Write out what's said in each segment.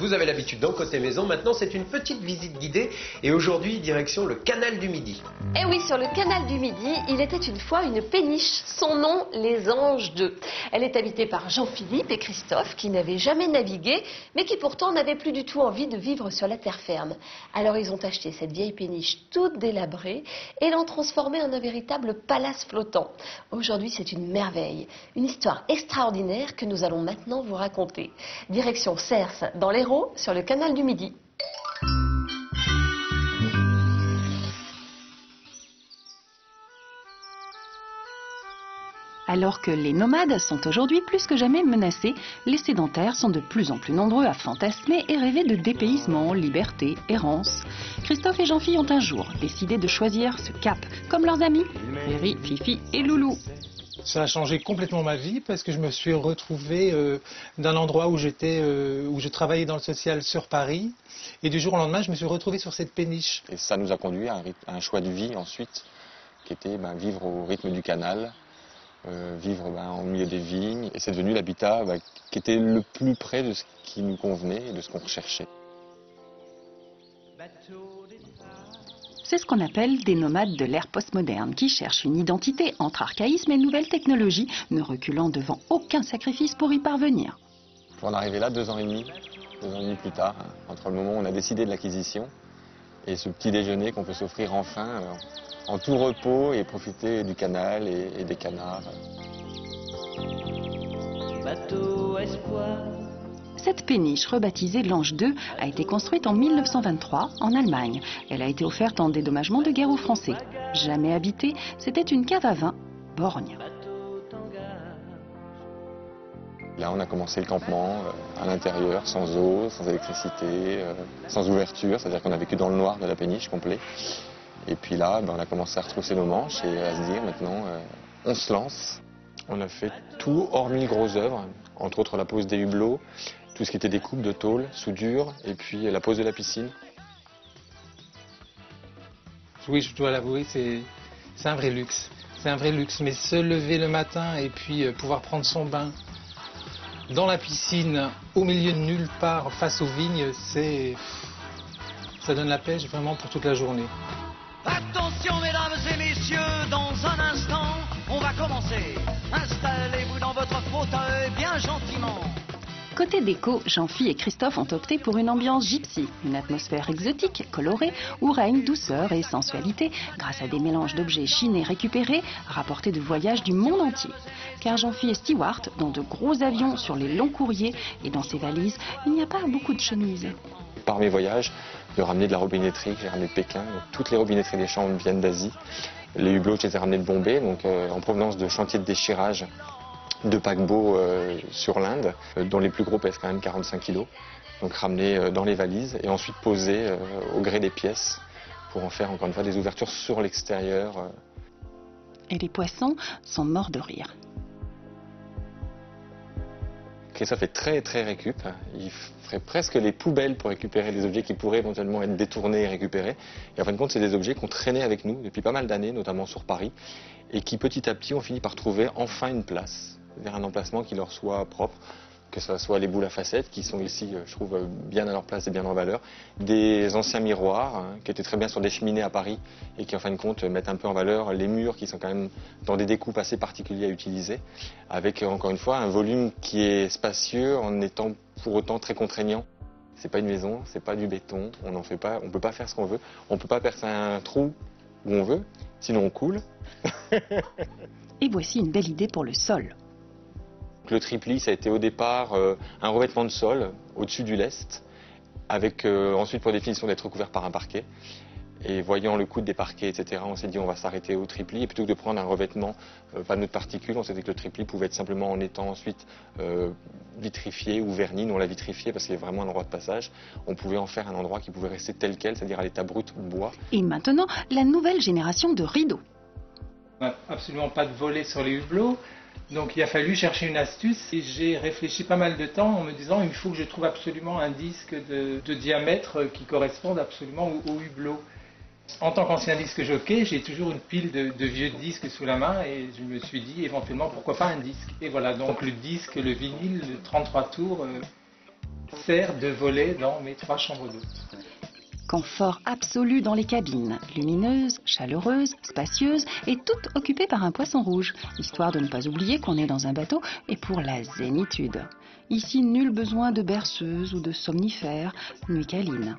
Vous avez l'habitude d'un côté maison, maintenant c'est une petite visite guidée et aujourd'hui direction le canal du Midi. Et oui, sur le canal du Midi, il était une fois une péniche, son nom les Anges 2. Elle est habitée par Jean-Philippe et Christophe qui n'avaient jamais navigué mais qui pourtant n'avaient plus du tout envie de vivre sur la terre ferme. Alors ils ont acheté cette vieille péniche toute délabrée et l'ont transformée en un véritable palace flottant. Aujourd'hui c'est une merveille, une histoire extraordinaire que nous allons maintenant vous raconter. Direction Cers, dans l'Hérault, sur le canal du Midi. Alors que les nomades sont aujourd'hui plus que jamais menacés, les sédentaires sont de plus en plus nombreux à fantasmer et rêver de dépaysement, liberté, errance. Christophe et Jean-Philippe ont un jour décidé de choisir ce cap, comme leurs amis, Ferry, Fifi et Loulou. Ça a changé complètement ma vie parce que je me suis retrouvé d'un endroit où je travaillais dans le social sur Paris et du jour au lendemain je me suis retrouvé sur cette péniche. Et ça nous a conduit à un choix de vie ensuite qui était vivre au rythme du canal, vivre au milieu des vignes et c'est devenu l'habitat qui était le plus près de ce qui nous convenait et de ce qu'on recherchait. C'est ce qu'on appelle des nomades de l'ère postmoderne qui cherchent une identité entre archaïsme et nouvelles technologies, ne reculant devant aucun sacrifice pour y parvenir. Pour en arriver là 2 ans et demi plus tard, entre le moment où on a décidé de l'acquisition et ce petit déjeuner qu'on peut s'offrir enfin en tout repos et profiter du canal et des canards. Bateau espoir. Cette péniche, rebaptisée l'Ange 2, a été construite en 1923 en Allemagne. Elle a été offerte en dédommagement de guerre aux Français. Jamais habitée, c'était une cave à vin, borgne. Là, on a commencé le campement à l'intérieur, sans eau, sans électricité, sans ouverture, c'est-à-dire qu'on a vécu dans le noir de la péniche complet. Et puis là, on a commencé à retrousser nos manches et à se dire maintenant, on se lance. On a fait tout hormis gros œuvres, entre autres la pose des hublots, tout ce qui était découpe de tôle, soudure, et puis la pose de la piscine. Oui, je dois l'avouer, c'est un vrai luxe. C'est un vrai luxe, mais se lever le matin et puis pouvoir prendre son bain dans la piscine, au milieu de nulle part, face aux vignes, ça donne la pêche vraiment pour toute la journée. Attention mesdames et messieurs, dans un instant, on va commencer. Installez-vous dans votre fauteuil bien gentiment. Côté déco, Jean-Philippe et Christophe ont opté pour une ambiance gypsy, une atmosphère exotique, colorée, où règne douceur et sensualité grâce à des mélanges d'objets chinés récupérés, rapportés de voyages du monde entier. Car Jean-Philippe est steward dans de gros avions sur les longs courriers et dans ses valises, il n'y a pas beaucoup de chemises. Par mes voyages, de ramener de la robinetterie que j'ai ramené de Pékin. Donc, toutes les robinetteries des chambres viennent d'Asie. Les hublots, je les ai ramenés de Bombay, donc en provenance de chantiers de déchirage de paquebots sur l'Inde, dont les plus gros pèsent quand même 45 kilos. Donc ramenés dans les valises et ensuite posés au gré des pièces pour en faire encore une fois des ouvertures sur l'extérieur. Et les poissons sont morts de rire. Christophe est très très récup. Il ferait presque les poubelles pour récupérer des objets qui pourraient éventuellement être détournés et récupérés. Et en fin de compte, c'est des objets qu'on traînait avec nous depuis pas mal d'années, notamment sur Paris, et qui petit à petit ont fini par trouver enfin une place, vers un emplacement qui leur soit propre, que ce soit les boules à facettes qui sont ici, je trouve, bien à leur place et bien en valeur, des anciens miroirs qui étaient très bien sur des cheminées à Paris et qui en fin de compte mettent un peu en valeur les murs qui sont quand même dans des découpes assez particulières à utiliser, avec encore une fois un volume qui est spacieux en étant pour autant très contraignant. C'est pas une maison, c'est pas du béton, on peut pas faire ce qu'on veut, on peut pas percer un trou où on veut, sinon on coule. Et voici une belle idée pour le sol. Le triplis, ça a été au départ un revêtement de sol au-dessus du lest, avec ensuite pour définition d'être recouvert par un parquet. Et voyant le coût des parquets, etc., on s'est dit on va s'arrêter au triplis. Et plutôt que de prendre un revêtement panneau de particules, on s'est dit que le triplis pouvait être simplement en étant ensuite vitrifié ou verni. Nous on l'a vitrifié parce qu'il y a vraiment un endroit de passage. On pouvait en faire un endroit qui pouvait rester tel quel, c'est-à-dire à l'état brut bois. Et maintenant, la nouvelle génération de rideaux. On n'a absolument pas de volet sur les hublots. Donc il a fallu chercher une astuce et j'ai réfléchi pas mal de temps en me disant il faut que je trouve absolument un disque de diamètre qui corresponde absolument au hublot. En tant qu'ancien disque jockey, j'ai toujours une pile de vieux disques sous la main et je me suis dit éventuellement pourquoi pas un disque. Et voilà donc le disque, le vinyle, le 33 tours. sert de volet dans mes 3 chambres d'hôtes. Confort absolu dans les cabines, lumineuses, chaleureuses, spacieuses et toutes occupées par un poisson rouge, histoire de ne pas oublier qu'on est dans un bateau et pour la zénitude. Ici, nul besoin de berceuse ou de somnifère, nuit câline.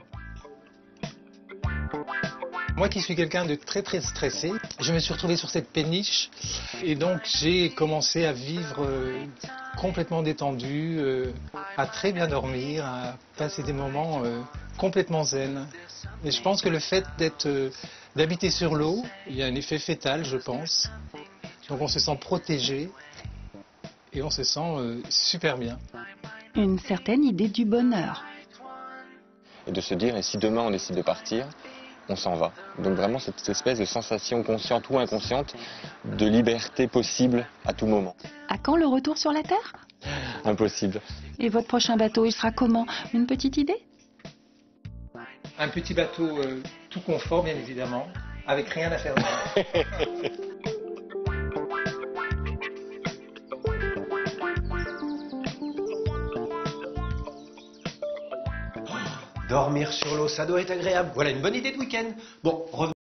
Moi qui suis quelqu'un de très très stressé, je me suis retrouvé sur cette péniche et donc j'ai commencé à vivre complètement détendu, à très bien dormir, à passer des moments complètement zen. Et je pense que le fait d'habiter sur l'eau, il y a un effet fœtal, je pense. Donc on se sent protégé et on se sent super bien. Une certaine idée du bonheur. Et de se dire, et si demain on décide de partir, on s'en va. Donc vraiment cette espèce de sensation consciente ou inconsciente de liberté possible à tout moment. À quand le retour sur la Terre? Impossible. Et votre prochain bateau, il sera comment? Une petite idée? Un petit bateau tout confort, bien évidemment, avec rien à faire dedans. Dormir sur l'eau, ça doit être agréable. Voilà une bonne idée de week-end. Bon, revenons.